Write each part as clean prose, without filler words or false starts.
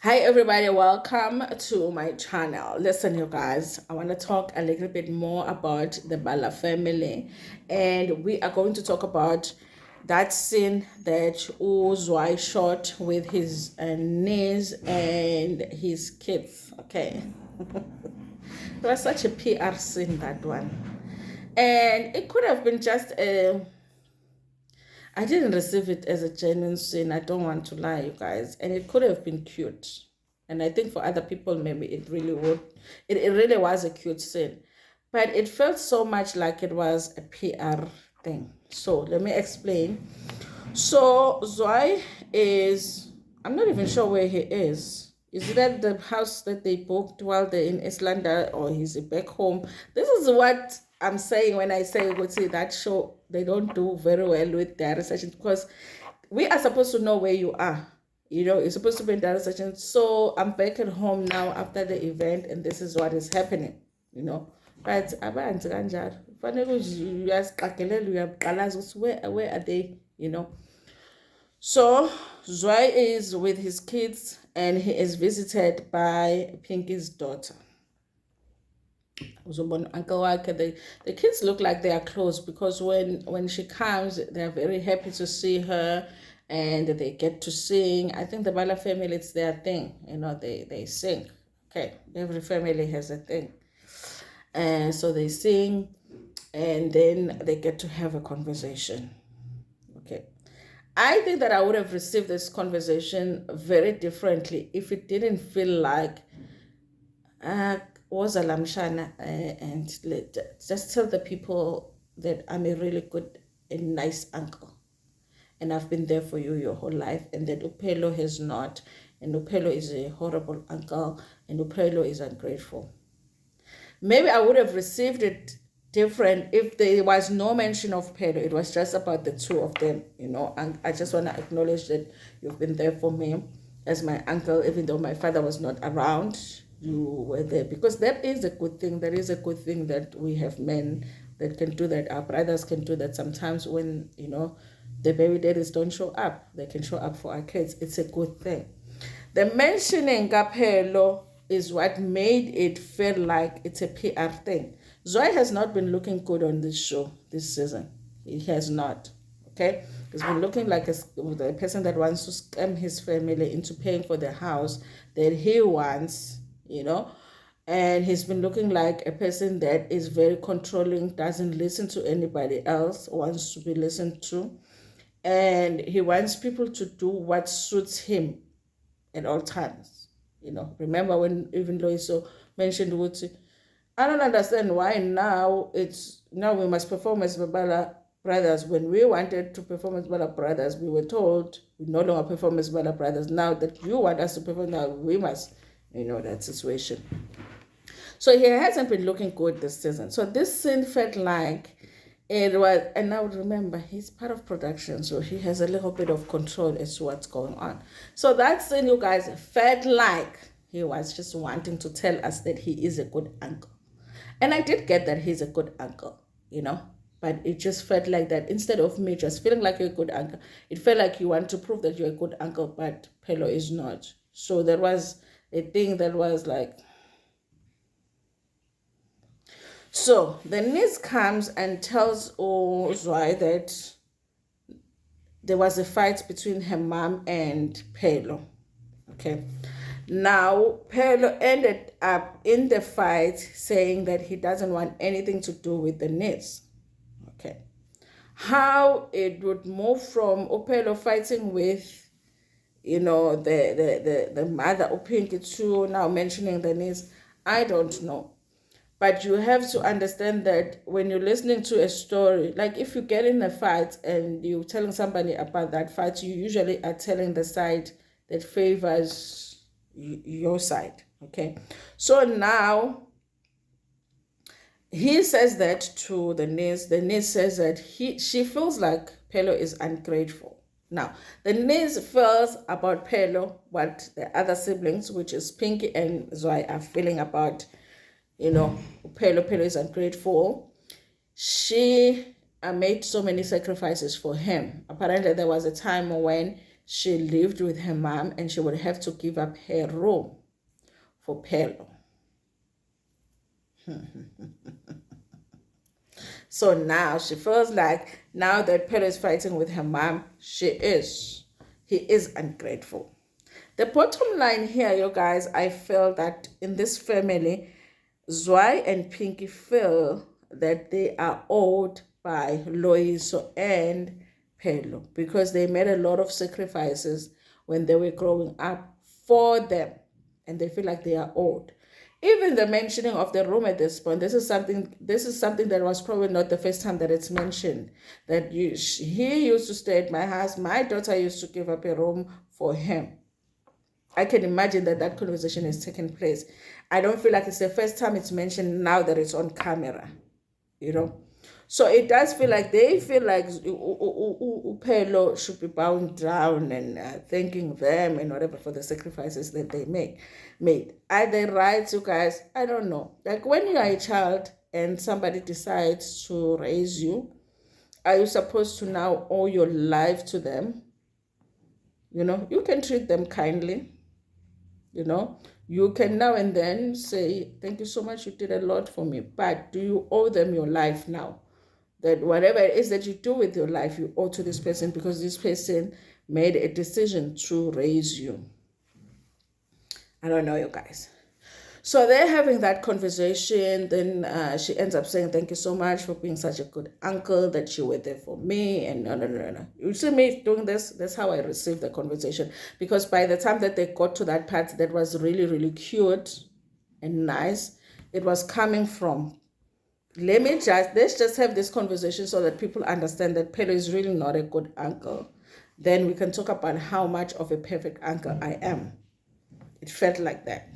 Hi everybody, welcome to my channel. Listen, you guys, I want to talk a little bit more about the Bala family, and we are going to talk about that scene that Zwai shot with his niece and his kids. Okay, it was such a PR scene, that one, and it could have been just a. I didn't receive it as a genuine sin. I don't want to lie, you guys. And it could have been cute. And I think for other people, maybe it really would. It really was a cute sin. But it felt so much like it was a PR thing. So let me explain. So Zwai is, I'm not even sure where he is. Is it at the house that they booked while they're in Iceland, or is he back home? This is what I'm saying when I say, go see that show, they don't do very well with data sessions, because we are supposed to know where you are. You're supposed to be in data sessions. So I'm back at home now after the event, and this is what is happening, But abantu kanjalo fanele uyazixakelela uyaqalaza ukuthi where are they, So Zwai is with his kids and he is visited by Pinky's daughter. Uncle the kids look like they are close, because when she comes, they're very happy to see her and they get to sing. I think the Bala family, it's their thing, they sing. Okay, every family has a thing. And so they sing, and then they get to have a conversation. Okay. I think that I would have received this conversation very differently if it didn't feel like was a lamshana, and just tell the people that I'm a really good and nice uncle, and I've been there for you your whole life, and that Upelo has not, and Upelo is a horrible uncle, and Upelo is ungrateful. Maybe I would have received it different if there was no mention of Pedro. It was just about the two of them, and I just want to acknowledge that you've been there for me as my uncle, even though my father was not around. You were there, because that is a good thing. That is a good thing that we have men that can do that. Our brothers can do that sometimes when, the baby daddies don't show up. They can show up for our kids. It's a good thing. The mentioning Kapelo is what made it feel like it's a PR thing. Zwai has not been looking good on this show this season. He has not. Okay? He's been looking like a person that wants to scam his family into paying for the house that he wants, and he's been looking like a person that is very controlling, doesn't listen to anybody else, wants to be listened to, and he wants people to do what suits him at all times. Remember when even Loiso mentioned Woodsy, I don't understand why now we must perform as Babala brothers. When we wanted to perform as Bala brothers, we were told we no longer perform as Bala brothers. Now that you want us to perform, now we must, that situation. So he hasn't been looking good this season. So this scene felt like it was, and now remember, he's part of production, so he has a little bit of control as to what's going on. So that scene, you guys, felt like he was just wanting to tell us that he is a good uncle. And I did get that he's a good uncle, but it just felt like that instead of me just feeling like you're a good uncle, it felt like you want to prove that you're a good uncle, but Pelo is not. So there was a thing that was like, so the niece comes and tells Zwai that there was a fight between her mom and Pelo. Okay. Now, Pelo ended up in the fight saying that he doesn't want anything to do with the niece. Okay. How it would move from Upelo fighting with, the mother Upinki to now mentioning the niece, I don't know. But you have to understand that when you're listening to a story, like if you get in a fight and you're telling somebody about that fight, you usually are telling the side that favors your side. Okay. So now he says that to the niece. The niece says that she feels like Pelo is ungrateful. Now, the niece feels about Pelo what the other siblings, which is Pinky and Zwai, are feeling about Pelo is ungrateful. She made so many sacrifices for him. Apparently, there was a time when she lived with her mom and she would have to give up her room for Pelo. So now she feels like now that Pelo is fighting with her mom, he is ungrateful. The bottom line here, you guys, I feel that in this family, Zwai and Pinky feel that they are owed by Loiso and Pelo because they made a lot of sacrifices when they were growing up for them, and they feel like they are owed. Even the mentioning of the room at this point, this is something that was probably not the first time that it's mentioned, that he used to stay at my house, my daughter used to give up a room for him. I can imagine that conversation has taken place. I don't feel like it's the first time it's mentioned now that it's on camera, you know. So it does feel like they feel like Upelo should be bowing down and thanking them and whatever for the sacrifices that they made. Are they right, you guys? I don't know. Like when you are a child and somebody decides to raise you, are you supposed to now owe your life to them? You know, you can treat them kindly. You know, you can now and then say, thank you so much, you did a lot for me. But do you owe them your life now? That whatever it is that you do with your life, you owe to this person because this person made a decision to raise you. I don't know, you guys. So they're having that conversation. Then she ends up saying, thank you so much for being such a good uncle, that you were there for me. And no. You see me doing this? That's how I received the conversation. Because by the time that they got to that part that was really, really cute and nice, it was coming from, let's just have this conversation so that people understand that Pedro is really not a good uncle. Then we can talk about how much of a perfect uncle I am. It felt like that.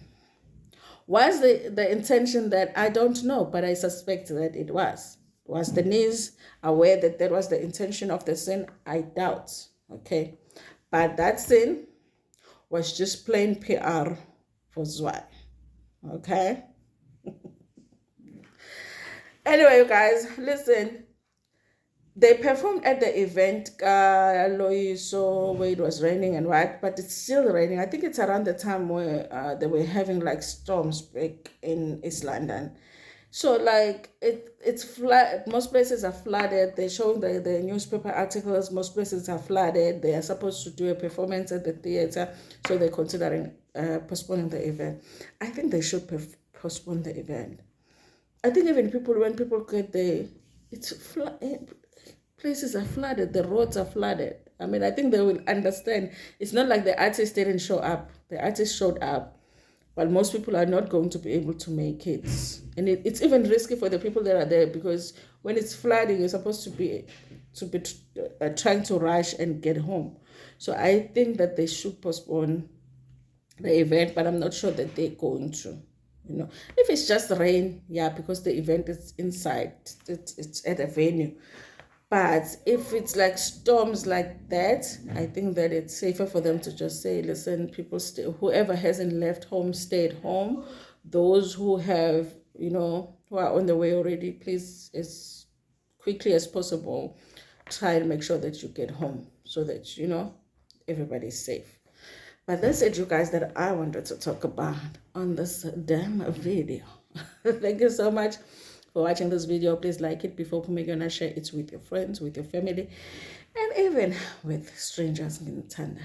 Was the intention that? I don't know, but I suspect that it was. Was Denise aware that that was the intention of the sin? I doubt. Okay. But that sin was just plain PR for Zwai. Okay. Anyway, you guys, listen. They performed at the event, so where it was raining and what, but it's still raining. I think it's around the time where they were having like storms break in East London. So like it's flood. Most places are flooded. They're showing the newspaper articles. Most places are flooded. They are supposed to do a performance at the theater, so they're considering postponing the event. I think they should postpone the event. I think even when people get there, it's places are flooded, the roads are flooded. I mean, I think they will understand. It's not like the artist didn't show up. The artist showed up, but most people are not going to be able to make it. And it's even risky for the people that are there, because when it's flooding, you're supposed to be trying to rush and get home. So I think that they should postpone the event, but I'm not sure that they're going to. You know, if it's just rain, yeah, because the event is inside, it's at a venue. But if it's like storms like that, I think that it's safer for them to just say, listen, people, whoever hasn't left home, stay at home. Those who have, who are on the way already, please, as quickly as possible, try and make sure that you get home so that, everybody's safe. But that's it, you guys, that I wanted to talk about on this damn video. Thank you so much for watching this video. Please like it before you share it with your friends, with your family, and even with strangers in Tanda.